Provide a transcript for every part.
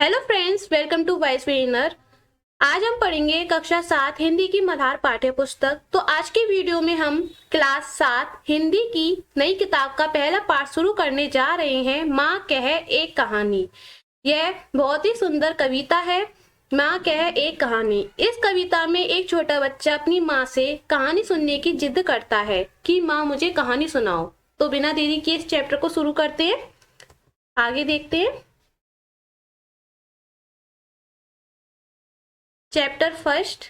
Hello friends, welcome to Voice Winner. आज हम पढ़ेंगे कक्षा 7 हिंदी की मल्हार पाठ्य पुस्तक। तो आज के वीडियो में हम क्लास 7 हिंदी की नई किताब का पहला पाठ शुरू करने जा रहे हैं। माँ कहे एक कहानी। यह बहुत ही सुंदर कविता है। माँ कहे एक कहानी। इस कविता में एक छोटा बच्चा अपनी माँ से कहानी सुनने की जिद करता है कि माँ मुझे कहानी सुनाओ। तो बिना देरी के इस चैप्टर को शुरू करते हैं, आगे देखते हैं। चैप्टर फर्स्ट,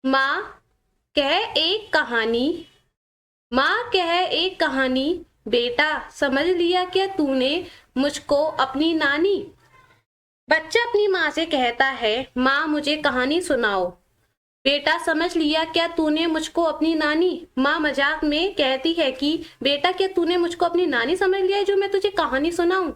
माँ कह एक कहानी। माँ कह एक कहानी, बेटा समझ लिया क्या तूने मुझको अपनी नानी। बच्चा अपनी माँ से कहता है, माँ मुझे कहानी सुनाओ। बेटा समझ लिया क्या तूने मुझको अपनी नानी। माँ मजाक में कहती है कि बेटा क्या तूने मुझको अपनी नानी समझ लिया है जो मैं तुझे कहानी सुनाऊं।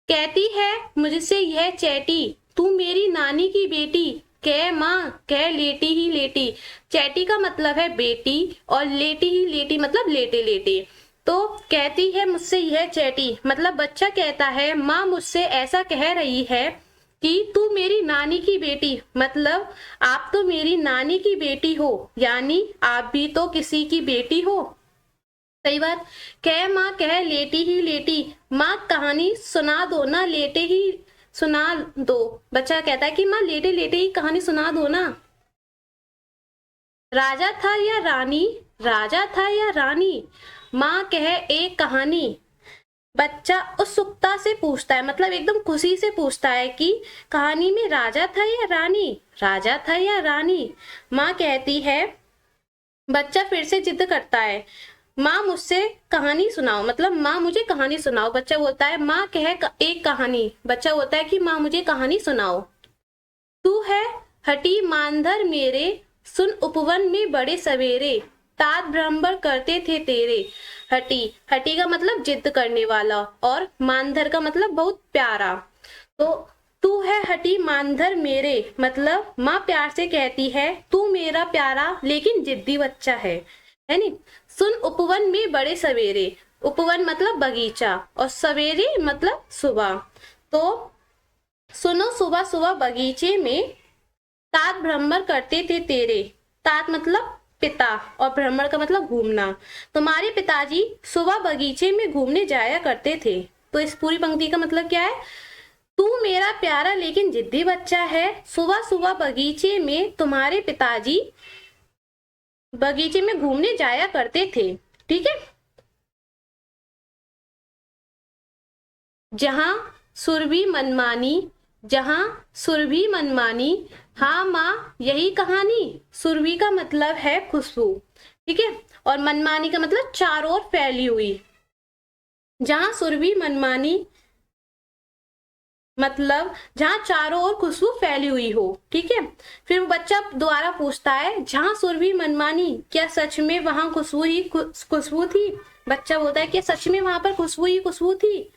कहती है मुझसे यह चैटी, तू मेरी नानी की बेटी। कह माँ कह लेटी ही लेटी। चैटी का मतलब है बेटी और लेटी ही लेटी मतलब लेटे लेटे। तो कहती है मुझसे यह चैटी मतलब बच्चा कहता है माँ मुझसे ऐसा कह रही है कि तू मेरी नानी की बेटी, मतलब आप तो मेरी नानी की बेटी हो, यानी आप भी तो किसी की बेटी हो। सही बात। कह माँ कह लेटी ही लेटी, माँ कहानी सुना दो ना, लेटे ही सुना दो। बच्चा कहता है कि माँ लेटे लेटे ही कहानी सुना दो ना। राजा था या रानी, राजा था या रानी, माँ कह एक कहानी। बच्चा उत्सुकता से पूछता है, मतलब एकदम खुशी से पूछता है कि कहानी में राजा था या रानी, राजा था या रानी। माँ कहती है, बच्चा फिर से जिद करता है, माँ मुझसे कहानी सुनाओ, मतलब माँ मुझे कहानी सुनाओ। बच्चा बोलता है माँ कह एक कहानी। बच्चा बोलता है कि माँ मुझे कहानी सुनाओ। तू है हटी मानधर मेरे, सुन उपवन में बड़े सवेरे, तात भ्रमर करते थे तेरे। हटी, हटी का मतलब जिद करने वाला, और मानधर का मतलब बहुत प्यारा। तो तू है हटी मानधर मेरे, मतलब माँ प्यार से कहती है तू मेरा प्यारा लेकिन जिद्दी बच्चा है नी। सुन उपवन में बड़े सवेरे, उपवन मतलब बगीचा और सवेरे मतलब सुबह। तो सुनो सुबह सुबह बगीचे में तात भ्रमर करते थे तेरे। तात मतलब पिता और भ्रमर का मतलब घूमना। तुम्हारे पिताजी सुबह बगीचे में घूमने जाया करते थे। तो इस पूरी पंक्ति का मतलब क्या है, तू मेरा प्यारा लेकिन जिद्दी बच्चा है, सुबह सुबह बगीचे में तुम्हारे पिताजी बगीचे में घूमने जाया करते थे। ठीक है। जहां सुरभि मनमानी, जहां सुरभि मनमानी, हाँ माँ यही कहानी। सुरभि का मतलब है खुशबू, ठीक है, और मनमानी का मतलब चारों ओर फैली हुई। जहां सुरभि मनमानी मतलब जहां चारों ओर खुशबू फैली हुई हो। ठीक है। फिर वो बच्चा दोबारा पूछता है, जहां सुरभि मनमानी, क्या सच में वहां खुशबू ही खुशबू थी। बच्चा बोलता है कि सच में वहां पर खुशबू ही खुशबू थी।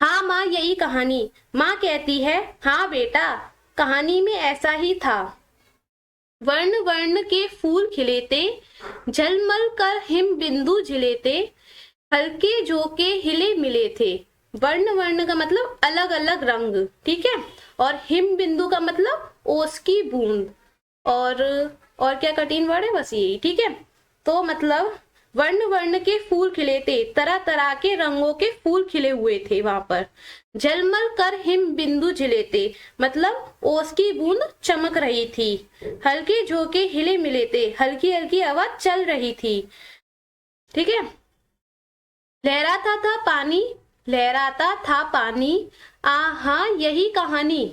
हाँ माँ यही कहानी। माँ कहती है, हाँ बेटा कहानी में ऐसा ही था। वर्ण वर्ण के फूल खिले थे, झलमल कर हिम बिंदु झिले थे, हल्के झोंके हिले मिले थे। वर्ण वर्ण का मतलब अलग अलग रंग, ठीक है, और हिम बिंदु का मतलब ओस की बूंद। और क्या कठिन वर्ड है, बस यही। ठीक है। तो मतलब वर्ण वर्ण के फूल खिले थे, तरह तरह के रंगों के फूल खिले हुए थे वहां पर। झलमल कर हिम बिंदु झिले थे, मतलब ओस की बूंद चमक रही थी। हल्के झोंके हिले मिले थे, हल्की हल्की आवाज चल रही थी। ठीक है। लहराता था पानी, लहराता था पानी, हाँ यही कहानी।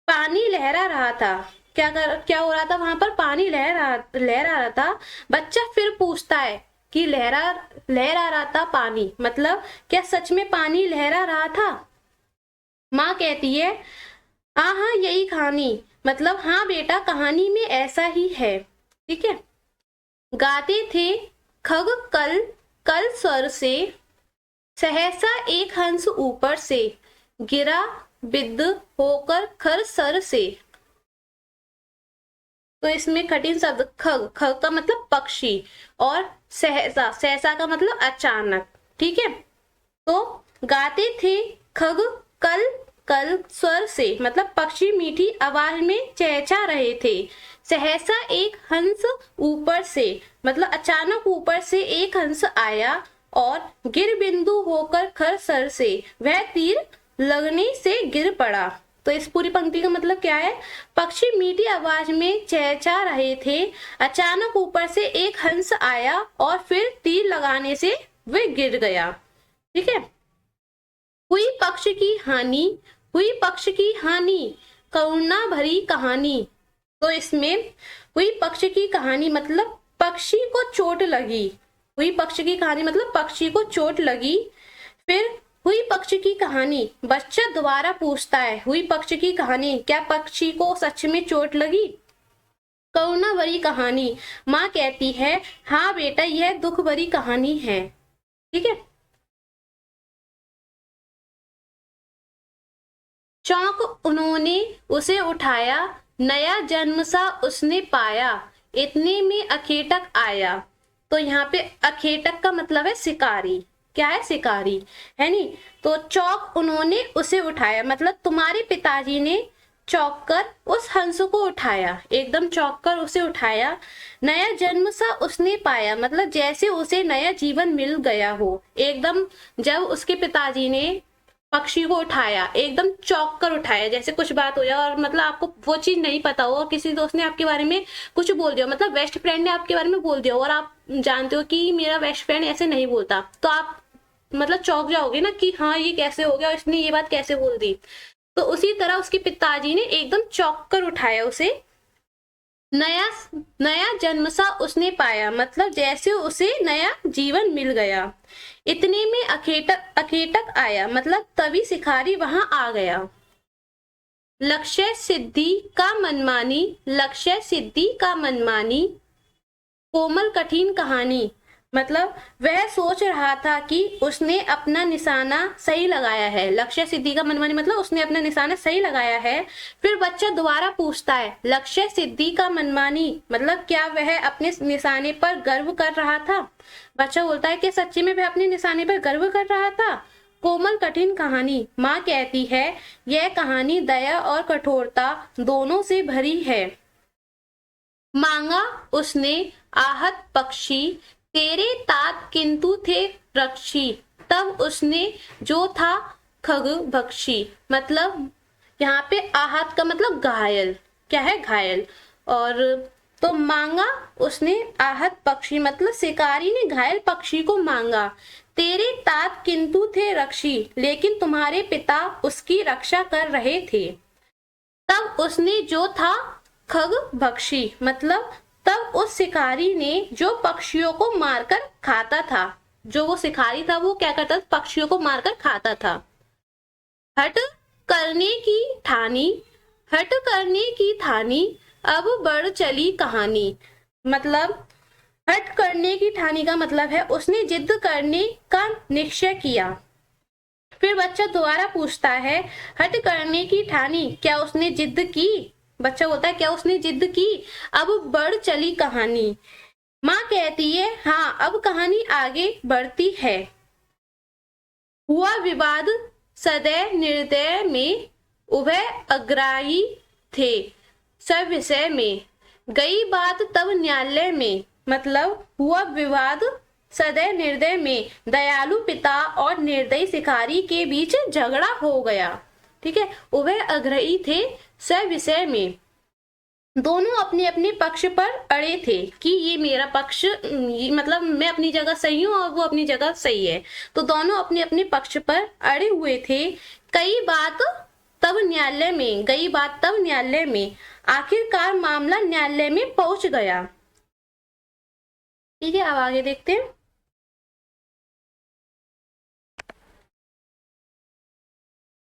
पानी लहरा रहा था। क्या हो रहा था वहां पर, पानी लहरा रहा था। बच्चा फिर पूछता है कि लहरा रहा था पानी, मतलब क्या सच में पानी लहरा रहा था। माँ कहती है, हाँ हाँ यही कहानी, मतलब हाँ बेटा कहानी में ऐसा ही है। ठीक है। गाते थे खग कल कल स्वर से, सहसा एक हंस ऊपर से, गिरा बिद होकर खर सर से। तो इसमें कठिन शब्द खग, खग का मतलब पक्षी, और सहसा, सहसा का मतलब अचानक। ठीक है। तो गाते थे खग कल कल स्वर से, मतलब पक्षी मीठी आवाज में चहचहा रहे थे। सहसा एक हंस ऊपर से, मतलब अचानक ऊपर से एक हंस आया और गिर बिंदु होकर खर सर से वह तीर लगने से गिर पड़ा। तो इस पूरी पंक्ति का मतलब क्या है? पक्षी मीठी आवाज में चहचहा रहे थे, अचानक ऊपर से एक हंस आया और फिर तीर लगाने से वह गिर गया। ठीक है। हुई पक्ष की हानि, हुई पक्ष की हानि, करुणा भरी कहानी। तो इसमें हुई पक्ष की कहानी मतलब पक्षी को चोट लगी। हुई पक्ष की कहानी मतलब पक्षी को चोट लगी। फिर हुई पक्षी की कहानी, बच्चा दोबारा पूछता है हुई पक्षी की कहानी, क्या पक्षी को सच में चोट लगी? करुणा भरी कहानी, माँ कहती है हाँ बेटा यह दुख भरी कहानी है। ठीक है। चौंक उन्होंने उसे उठाया, नया जन्म सा उसने पाया, इतने में अखेटक आया। तो यहाँ पे अखेटक का मतलब है शिकारी। क्या है? शिकारी है नी। तो चौंक उन्होंने उसे उठाया मतलब तुम्हारे पिताजी ने चौंक कर उस हंस को उठाया, एकदम चौंक कर उसे उठाया। नया जन्म सा उसने पाया मतलब जैसे उसे नया जीवन मिल गया हो। एकदम जब उसके पिताजी ने पक्षी को उठाया, एकदम चौंक कर उठाया, जैसे कुछ बात हो जाए और मतलब आपको वो चीज नहीं पता हो और किसी दोस्त ने आपके बारे में कुछ बोल दिया, मतलब बेस्ट फ्रेंड ने आपके बारे में बोल दिया और आप जानते हो कि मेरा बेस्ट फ्रेंड ऐसे नहीं बोलता, तो आप मतलब चौंक जाओगे ना कि हाँ ये कैसे हो गया, इसने ये बात कैसे बोल दी। तो उसी तरह उसके पिताजी ने एकदम चौंक कर उठाया उसे। नया नया जन्म सा उसने पाया मतलब जैसे उसे नया जीवन मिल गया। इतने में अखेटक आया मतलब तभी शिकारी वहां आ गया। लक्ष्य सिद्धि का मनमानी, लक्ष्य सिद्धि का मनमानी, कोमल कठिन कहानी मतलब वह सोच रहा था कि उसने अपना निशाना सही लगाया है। लक्ष्य सिद्धि का मनमानी मतलब उसने अपना निशाना सही लगाया है। फिर बच्चा दोबारा पूछता है लक्ष्य सिद्धि का मनमानी मतलब क्या वह अपने निशाने पर गर्व कर रहा था? बच्चा बोलता है कि सच्ची में वह अपने निशाने पर गर्व कर रहा था। कोमल कठिन कहानी, माँ कहती है यह कहानी दया और कठोरता दोनों से भरी है। मांगा उसने आहत पक्षी, तेरे तात किंतु थे रक्षी, तब उसने जो था खग बख्शी। मतलब यहाँ पे आहत का मतलब घायल। क्या है? घायल। और तो मांगा उसने आहत पक्षी मतलब शिकारी ने घायल पक्षी को मांगा। तेरे तात किंतु थे रक्षी, लेकिन तुम्हारे पिता उसकी रक्षा कर रहे थे। तब उसने जो था खग बख्शी मतलब तब उस शिकारी ने जो पक्षियों को मारकर खाता था, जो वो शिकारी था वो क्या करता था? पक्षियों को मारकर खाता था। हट करने की ठानी, हट करने की ठानी, अब बढ़ चली कहानी। मतलब हट करने की ठानी का मतलब है उसने जिद करने का निश्चय किया। फिर बच्चा दोबारा पूछता है हट करने की ठानी, क्या उसने जिद की? बच्चा बोलता है क्या उसने जिद की? अब बढ़ चली कहानी। माँ कहती है हाँ अब कहानी आगे बढ़ती है। हुआ विवाद सदैव निर्दय में, उभय अग्राही थे सब विषय में, गई बात तब न्यायालय में। मतलब हुआ विवाद सदैव निर्दय में, दयालु पिता और निर्दयी शिकारी के बीच झगड़ा हो गया। ठीक है। उभय अग्रही थे सब विषय में, दोनों अपने अपने पक्ष पर अड़े थे कि ये मेरा पक्ष, मतलब मैं अपनी जगह सही हूँ और वो अपनी जगह सही है। तो दोनों अपने अपने पक्ष पर अड़े हुए थे। कई बात तब न्यायालय में, गई बात तब न्यायालय में, आखिरकार मामला न्यायालय में पहुंच गया। ठीक है। अब आगे देखते हैं।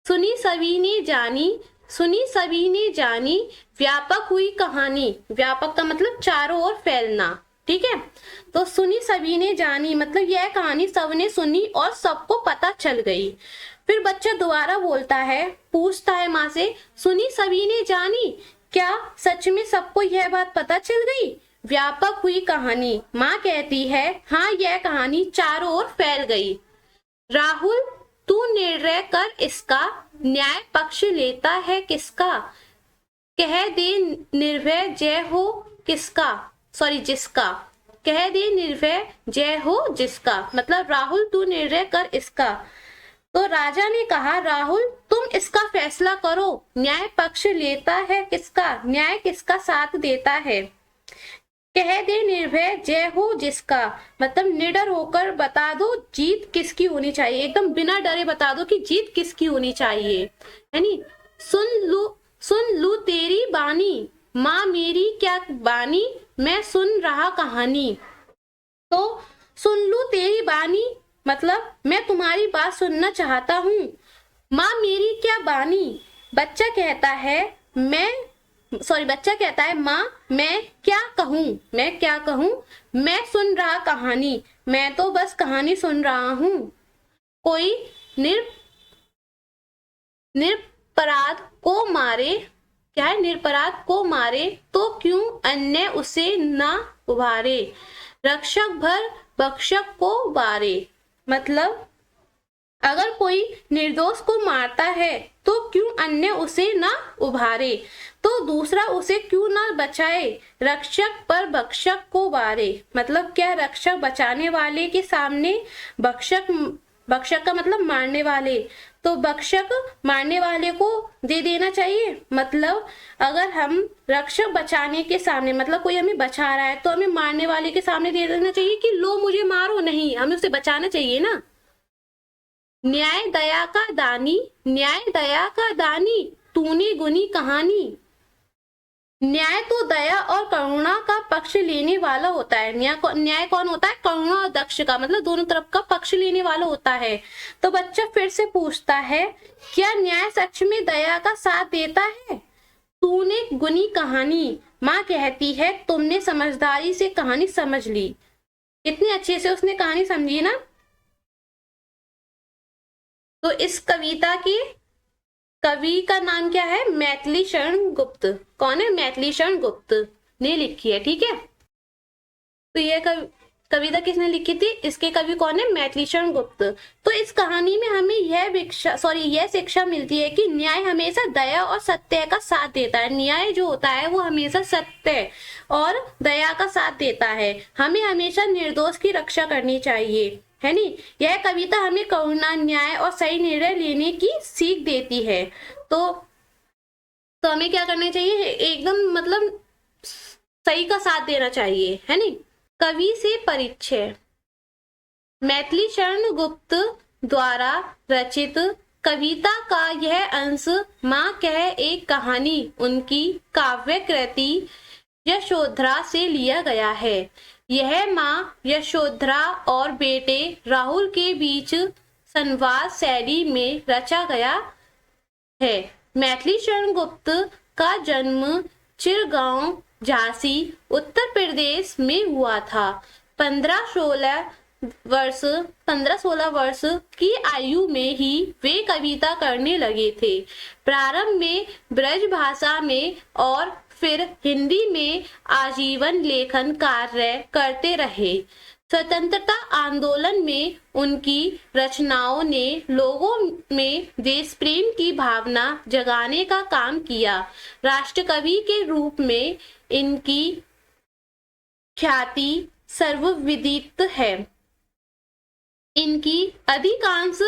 सुनी सभी ने जानी, सुनी सभी ने जानी, व्यापक हुई कहानी। व्यापक का मतलब चारों ओर फैलना। ठीक है। तो सुनी सभी ने जानी मतलब यह कहानी सबने सुनी और सबको पता चल गई। फिर बच्चा दोबारा बोलता है, पूछता है माँ से सुनी सभी ने जानी, क्या सच में सबको यह बात पता चल गई? व्यापक हुई कहानी, माँ कहती है हाँ यह कहानी चारों ओर फैल गई। राहुल तू निर्णय कर इसका, न्याय पक्ष लेता है किसका, कह दे निर्भय जय हो किसका, सॉरी जिसका, कह दे निर्भय जय हो जिसका, मतलब राहुल तू निर्णय कर इसका। तो राजा ने कहा राहुल तुम इसका फैसला करो, न्याय पक्ष लेता है किसका, न्याय किसका साथ देता है, कह दे निर्भय जय हो जिसका, मतलब निडर होकर बता दो जीत किसकी होनी चाहिए, एकदम बिना डरे बता दो कि जीत किसकी होनी चाहिए, है नी। सुन लू तेरी बानी, माँ मेरी क्या बानी, मैं सुन रहा कहानी। तो सुन लू तेरी बानी मतलब मैं तुम्हारी बात सुनना चाहता हूँ। माँ मेरी क्या बानी, बच्चा कहता है माँ मैं क्या कहूँ, मैं सुन रहा कहानी, मैं तो बस कहानी सुन रहा हूँ। कोई निरपराध को मारे, क्या है, निरपराध को मारे तो क्यों अन्य उसे ना उबारे, रक्षक भर भक्षक को बारे, मतलब अगर कोई निर्दोष को मारता है तो क्यों अन्य उसे ना उभारे, तो दूसरा उसे क्यों ना बचाए, रक्षक पर भक्षक को बारे, मतलब क्या रक्षक बचाने वाले के सामने भक्षक का मतलब मारने वाले, तो भक्षक मारने वाले को दे देना चाहिए। मतलब अगर हम रक्षक बचाने के सामने, मतलब कोई हमें बचा रहा है तो हमें मारने वाले के सामने दे देना चाहिए कि लो मुझे मारो, नहीं, हमें उसे बचाना चाहिए ना। न्याय दया का दानी तूने गुनी कहानी, न्याय तो दया और करुणा का पक्ष लेने वाला होता है। न्याय कौन होता है, करुणा और दक्ष का, मतलब दोनों तरफ का पक्ष लेने वाला होता है। तो बच्चा फिर से पूछता है क्या न्याय सच में दया का साथ देता है, तूने गुनी कहानी, माँ कहती है तुमने समझदारी से कहानी समझ ली, इतने अच्छे से उसने कहानी समझी ना। तो इस कविता की कवि का नाम क्या है, मैथिली शरण गुप्त। कौन है, मैथिली शरण गुप्त ने लिखी है, ठीक है। तो ये कविता किसने लिखी थी, इसके कवि कौन है, मैथिली शरण गुप्त। तो इस कहानी में हमें यह शिक्षा मिलती है कि न्याय हमेशा दया और सत्य का साथ देता है। न्याय जो होता है वो हमेशा सत्य और दया का साथ देता है। हमें हमेशा निर्दोष की रक्षा करनी चाहिए, है नी। यह कविता हमें करुणा, न्याय और सही निर्णय लेने की सीख देती है। तो हमें क्या करना चाहिए, एकदम मतलब सही का साथ देना चाहिए, है नी। कवि से परिचय। मैथिली शरण गुप्त द्वारा रचित कविता का यह अंश माँ कह एक कहानी उनकी काव्य कृति यशोधरा से लिया गया है। यह माँ यशोधरा और बेटे राहुल के बीच संवाद शैली में रचा गया है। मैथिली शरण गुप्त का जन्म चिरगांव झांसी उत्तर प्रदेश में हुआ था। 15-16 वर्ष की आयु में ही वे कविता करने लगे थे। प्रारंभ में ब्रज भाषा में और फिर हिंदी में आजीवन लेखन कार्य करते रहे। स्वतंत्रता आंदोलन में उनकी रचनाओं ने लोगों में देश प्रेम की भावना जगाने का काम किया। राष्ट्रकवि के रूप में इनकी ख्याति सर्वविदित है। इनकी अधिकांश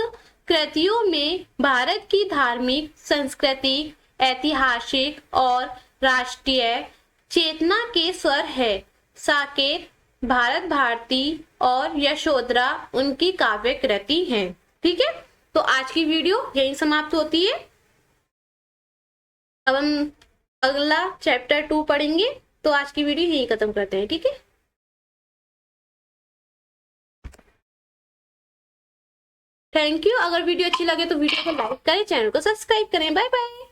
कृतियों में भारत की धार्मिक, सांस्कृतिक, ऐतिहासिक और राष्ट्रीय चेतना के स्वर है। साकेत, भारत भारती और यशोधरा उनकी काव्य कृति हैं। ठीक है, तो आज की वीडियो यही समाप्त होती है। अब हम अगला चैप्टर 2 पढ़ेंगे, तो आज की वीडियो यही खत्म करते हैं। ठीक है, थैंक यू। अगर वीडियो अच्छी लगे तो वीडियो को लाइक करें, चैनल को सब्सक्राइब करें। Bye bye.